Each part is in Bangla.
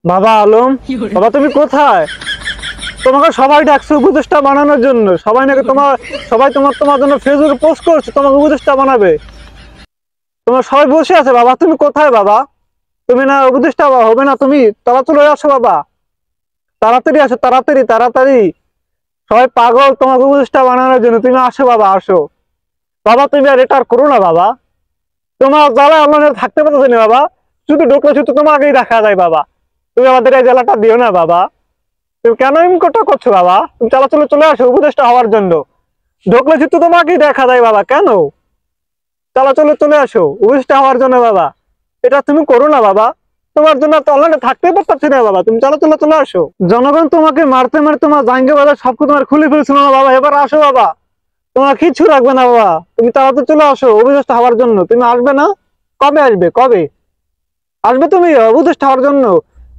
বাবা আলম, বাবা তুমি কোথায়? তোমাকে সবাই ডাকছে উপদেষ্টা বানানোর জন্য। সবাই নাকি তোমার জন্য ফেসবুকে পোস্ট করছে তোমাকে উপদেষ্টা বানাবে। তোমার সবাই বসে আছে। বাবা তুমি কোথায় বাবা? তুমি না উপদেষ্টা হবে না? তুমি তাড়াতাড়ি আসো বাবা, তাড়াতাড়ি আসো, তাড়াতাড়ি তাড়াতাড়ি। সবাই পাগল তোমাকে উপদেষ্টা বানানোর জন্য। তুমি আসো বাবা, আসো বাবা। তুমি আর এটা আর করো না বাবা। তোমার জ্বালা আমরা থাকতে পারতেছি না বাবা। শুধু ঢুকলে শুধু তোমাকেই দেখা যায় বাবা। তুমি আমাদের এই জ্বালাটা দিও না বাবা। তুমি কেন এমন কথা করছো বাবা? তুমি চলাচলে চলে আসো উপদেষ্টা হওয়ার জন্য। ঢুকলে শুধু তোমাকেই দেখা যায় বাবা। কেন? চলাচলে চলে আসো উপদেষ্টা হওয়ার জন্য বাবা। এটা তুমি করো না বাবা। তোমার জন্য তো অনলাইনে থাকতে পারছি না বাবা। তুমি চলাচলে চলে আসো। জনগণ তোমাকে মারতে মারতে তোমার জাঙ্গে বাজার সবকিছু তোমার খুলে ফেলছিল না বাবা। এবার আসো বাবা, তোমার কিচ্ছু রাখবে না বাবা। তুমি তাড়াতাড়ি চলে আসো উপদেষ্টা হওয়ার জন্য। তুমি আসবে না? কবে আসবে? কবে আসবে তুমি উপদেষ্টা হওয়ার জন্য?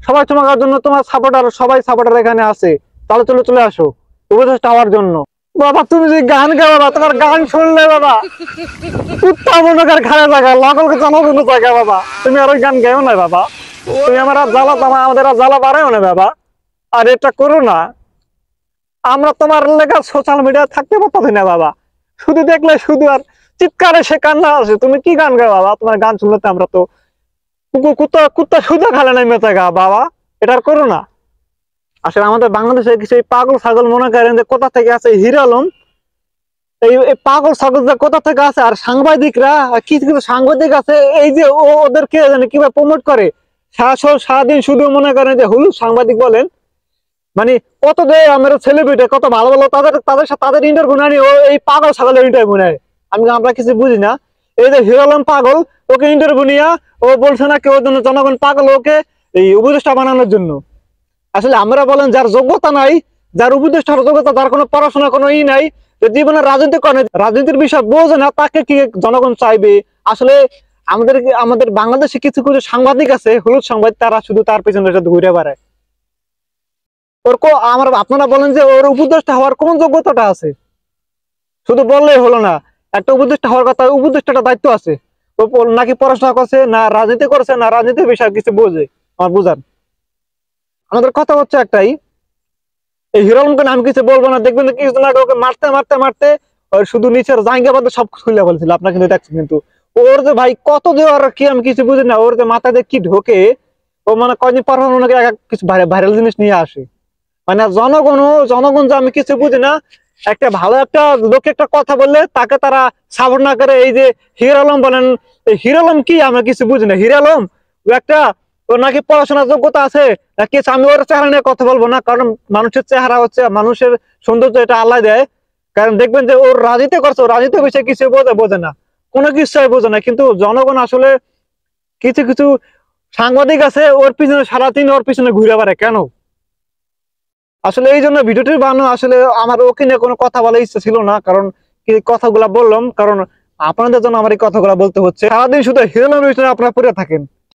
সবাই তোমার জন্য, তোমার সাপোর্টার, সবাই সাপোর্টার এখানে আছে। তাহলে চলে চলে আসো উপদেষ্টা হওয়ার জন্য। বাবা তুমি যে গান গাও বাবা, তোমার গান শুনলে বাবা কুত্তা মনে কর খারাপ জায়গা লগলকে জনগণ জায়গা বাবা। তুমি আর ওই গান গাও না বাবা। তুমি আমার আর জ্বালা, আমাদের আর জ্বালা বাড়াও না বাবা। আর এটা করো না। আমরা তোমার লেখা সোশ্যাল মিডিয়া থাকতে পারতেছি না বাবা। শুধু দেখলে শুধু আর চিৎকারে সে কান্না আসে। তুমি কি গান গাও বাবা? তোমার গান শুনলে তো আমরা তো কুত্তা কুত্তা সুদা খালে নাই মেতে গা বাবা। এটা আর করো না। আসলে আমাদের বাংলাদেশে কিছু পাগল ছাগল মনে করেন যে কোথা থেকে আছে হিরো আলম। এই পাগল ছাগল কোথা থেকে আছে। আর সাংবাদিকরা, কিছু কিছু সাংবাদিক আছে, এই যে ওদেরকে জানি কিভাবে প্রমোট করে। সারাদিন শুধু মনে করেন যে হলুদ সাংবাদিক বলেন, মানে কত দেয় আমরা সেলিব্রিটি, কত ভালো ভালো তাদের তাদের সাথে তাদের ইন্টারভিউ নেয়। ও এই পাগল ছাগলের ইন্টারভিউ নেয়। আমরা কিছু বুঝি না। এই যে হিরো আলম পাগল, ওকে ইন্টারভিউ নিয়া ও বলছে না কেউ জন্য জনগণ পাগল ওকে এই উপদেষ্টা বানানোর জন্য। আসলে আমরা বলেন যার যোগ্যতা নাই, যার উপদেষ্টার যোগ্যতা, যার কোনো পড়াশোনা কোনো নাই, যে জীবনে রাজনীতি করে, রাজনীতির বিষয় বোঝে না, তাকে কি জনগণ চাইবে? আসলে আমাদের বাংলাদেশে কিছু কিছু সাংবাদিক আছে হলুদ সাংবাদিক, তারা শুধু তার পেছনে ঘুরে বেড়ায়। আপনারা বলেন যে ওর উপদেষ্টা হওয়ার কোন যোগ্যতাটা আছে? শুধু বললেই হলো না। একটা উপদেষ্টা হওয়ার কথা, উপদেষ্টাটা দায়িত্ব আছে। ও নাকি পড়াশোনা করছে, না রাজনীতি করছে, না রাজনীতির বিষয়ে কিছু বোঝে। আমার বুঝান। আমাদের কথা হচ্ছে একটাই, এই হিরো আলমকে আমি কিছু বলবো না। দেখবেন কিছুদিন আগে ওকে মারতে মারতে মারতে ওর শুধু নিচের জায়গা বাদে সব খুলে বলছিল। আপনার কিন্তু দেখছেন কিন্তু ওর যে ভাই কত দেওয়ার কি আমি কিছু বুঝি না। ওর যে মাথায় দিয়ে কি ঢোকে, ও মানে কয়দিন পর ওনাকে কিছু ভাইরাল জিনিস নিয়ে আসে। মানে জনগণ যে আমি কিছু বুঝি না, একটা ভালো একটা লোক একটা কথা বললে তাকে তারা সাপোর্ট না করে। এই যে হিরো আলম বলেন, হিরো আলম কি আমরা কিছু বুঝি না। হিরো আলম ও একটা, ওর নাকি পড়াশোনার যোগ্যতা আছে নাকি। আমি ওর চেহারা নিয়ে কথা বলবো না, কারণ মানুষের চেহারা হচ্ছে মানুষের সৌন্দর্য, এটা আল্লাহ দেয়। কারণ দেখবেন যে ওর রাজনীতি করছে, ওর রাজনীতি বিষয়ে কিছু বোঝে না, কোনো কিছুই বোঝে না। কিন্তু জনগণ আসলে কিছু কিছু সাংবাদিক আছে ওর পিছনে সারাদিন ওর পিছনে ঘুরে বেড়ায়। কেন? আসলে এই জন্য ভিডিওটি বানানো। আসলে আমার ওকে নিয়ে কোনো কথা বলার ইচ্ছা ছিল না, কারণ কি কথাগুলা বললাম, কারণ আপনাদের জন্য আমার এই কথাগুলা বলতে হচ্ছে। সারাদিন শুধু হিরো আলমের পিছনে আপনারা পড়ে থাকেন।